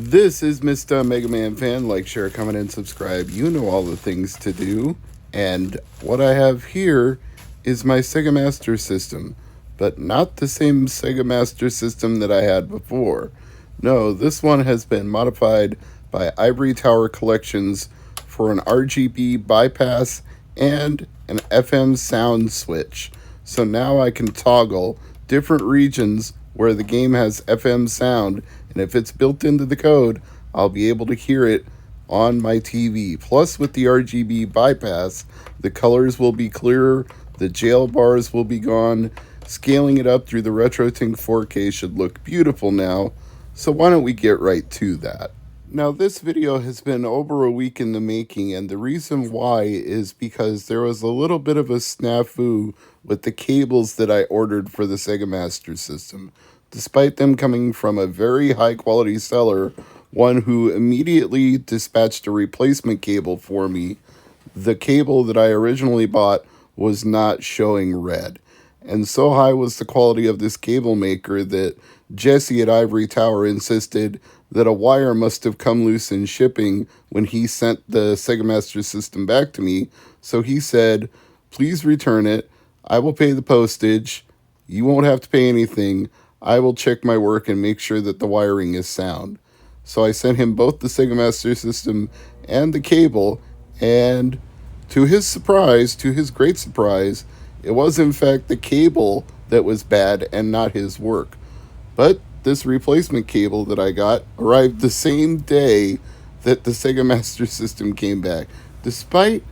This is Mr. MegaManFan. Like, share, comment, and subscribe. You know all the things to do. And what I have here is my Sega Master System, but not the same Sega Master System that I had before. No, this one has been modified by Ivory Tower Collections for an RGB bypass and an FM sound switch. So now I can toggle different regions where the game has FM sound, and if it's built into the code, I'll be able to hear it on my TV. Plus, with the RGB bypass, the colors will be clearer, the jail bars will be gone. Scaling it up through the RetroTink 4K should look beautiful now, so why don't we get right to that. Now, this video has been over a week in the making, and the reason why is because there was a little bit of a snafu with the cables that I ordered for the Sega Master System. Despite them coming from a very high-quality seller, one who immediately dispatched a replacement cable for me, the cable that I originally bought was not showing red. And so high was the quality of this cable maker that Jesse at Ivory Tower insisted that a wire must have come loose in shipping when he sent the Sega Master System back to me. So he said, please return it. I will pay the postage. You won't have to pay anything. I will check my work and make sure that the wiring is sound. So I sent him both the Sega Master System and the cable, and to his surprise, to his great surprise, it was in fact the cable that was bad and not his work. But this replacement cable that I got arrived the same day that the Sega Master System came back. Despite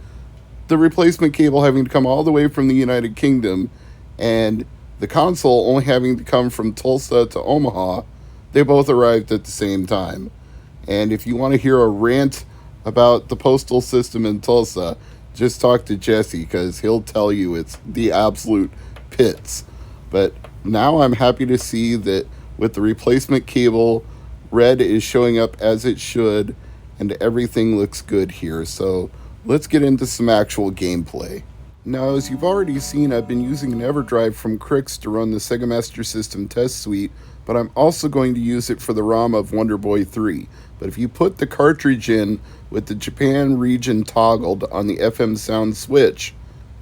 the replacement cable having to come all the way from the United Kingdom and the console only having to come from Tulsa to Omaha, they both arrived at the same time. And if you want to hear a rant about the postal system in Tulsa, just talk to Jesse, because he'll tell you it's the absolute pits. But now I'm happy to see that with the replacement cable, red is showing up as it should, and everything looks good here. So let's get into some actual gameplay. Now, as you've already seen, I've been using an EverDrive from Crix to run the Sega Master System test suite, but I'm also going to use it for the ROM of Wonder Boy 3. But if you put the cartridge in with the Japan region toggled on the FM sound switch,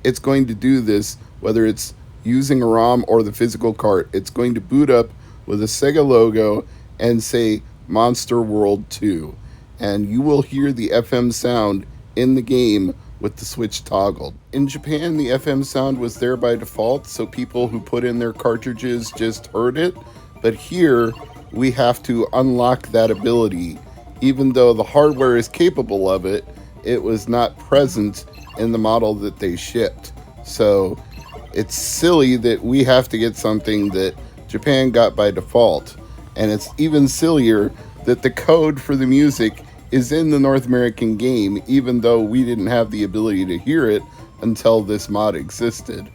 it's going to do this whether it's using a ROM or the physical cart. It's going to boot up with a Sega logo and say Monster World 2. And you will hear the FM sound in the game with the switch toggled. In Japan, the FM sound was there by default, so people who put in their cartridges just heard it. But here, we have to unlock that ability. Even though the hardware is capable of it, it was not present in the model that they shipped. So it's silly that we have to get something that Japan got by default. And it's even sillier that the code for the music is in the North American game, even though we didn't have the ability to hear it until this mod existed.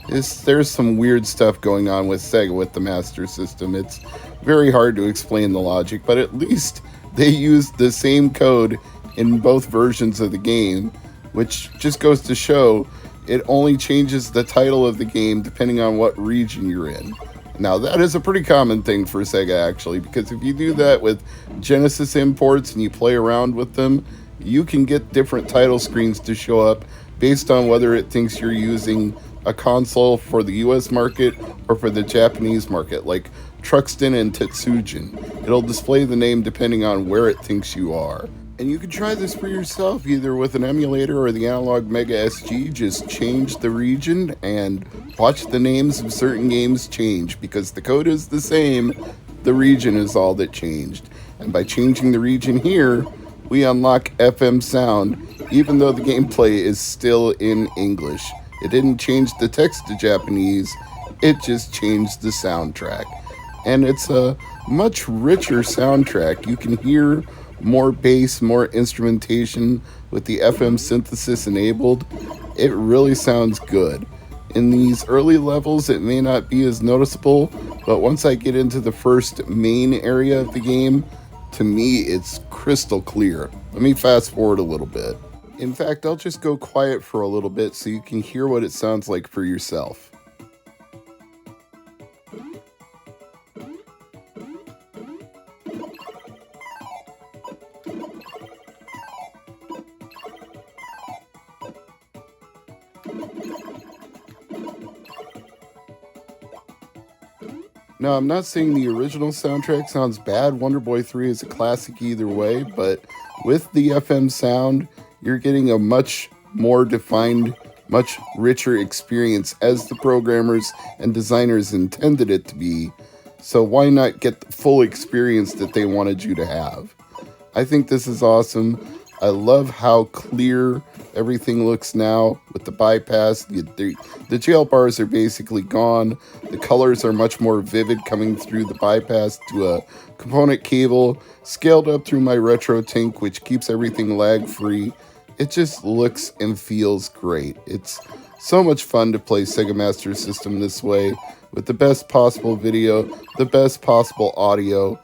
There's some weird stuff going on with Sega with the Master System. It's very hard to explain the logic, but at least they used the same code in both versions of the game, which just goes to show it only changes the title of the game depending on what region you're in. Now, that is a pretty common thing for Sega, actually, because if you do that with Genesis imports and you play around with them, you can get different title screens to show up based on whether it thinks you're using a console for the US market or for the Japanese market, like Truxton and Tetsujin. It'll display the name depending on where it thinks you are. And you can try this for yourself, either with an emulator or the analog Mega SG. Just change the region and watch the names of certain games change, because the code is the same, the region is all that changed. And by changing the region here, we unlock FM sound, even though the gameplay is still in English. It didn't change the text to Japanese, it just changed the soundtrack. And it's a much richer soundtrack. You can hear more bass, more instrumentation with the FM synthesis enabled. It really sounds good. In these early levels, it may not be as noticeable, but once I get into the first main area of the game, to me, it's crystal clear. Let me fast forward a little bit. In fact, I'll just go quiet for a little bit so you can hear what it sounds like for yourself. Now, I'm not saying the original soundtrack sounds bad. Wonder Boy 3 is a classic either way, but with the FM sound, you're getting a much more defined, much richer experience as the programmers and designers intended it to be. So why not get the full experience that they wanted you to have? I think this is awesome. I love how clear everything looks now with the bypass. The jail bars are basically gone. The colors are much more vivid coming through the bypass to a component cable, scaled up through my retro tank, which keeps everything lag free. It just looks and feels great. It's so much fun to play Sega Master System this way with the best possible video, the best possible audio.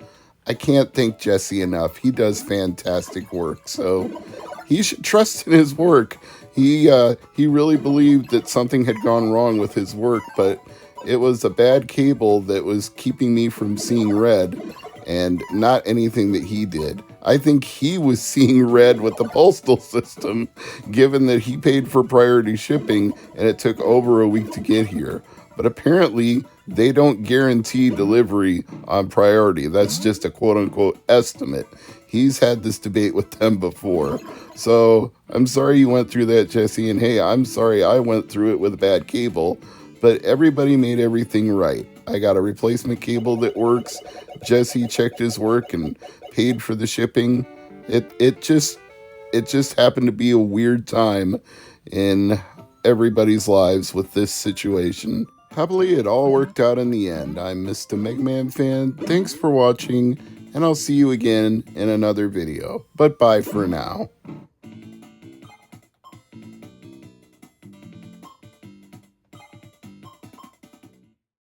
I can't thank Jesse enough. He does fantastic work, so he should trust in his work. He really believed that something had gone wrong with his work, but it was a bad cable that was keeping me from seeing red, and not anything that he did. I think he was seeing red with the postal system, given that he paid for priority shipping and it took over a week to get here. But apparently, they don't guarantee delivery on priority. That's just a quote-unquote estimate. He's had this debate with them before. So, I'm sorry you went through that, Jesse. And hey, I'm sorry I went through it with a bad cable. But everybody made everything right. I got a replacement cable that works. Jesse checked his work and paid for the shipping. It just happened to be a weird time in everybody's lives with this situation. Happily, it all worked out in the end. I'm Mr. MegaManFan. Thanks for watching, and I'll see you again in another video. But bye for now.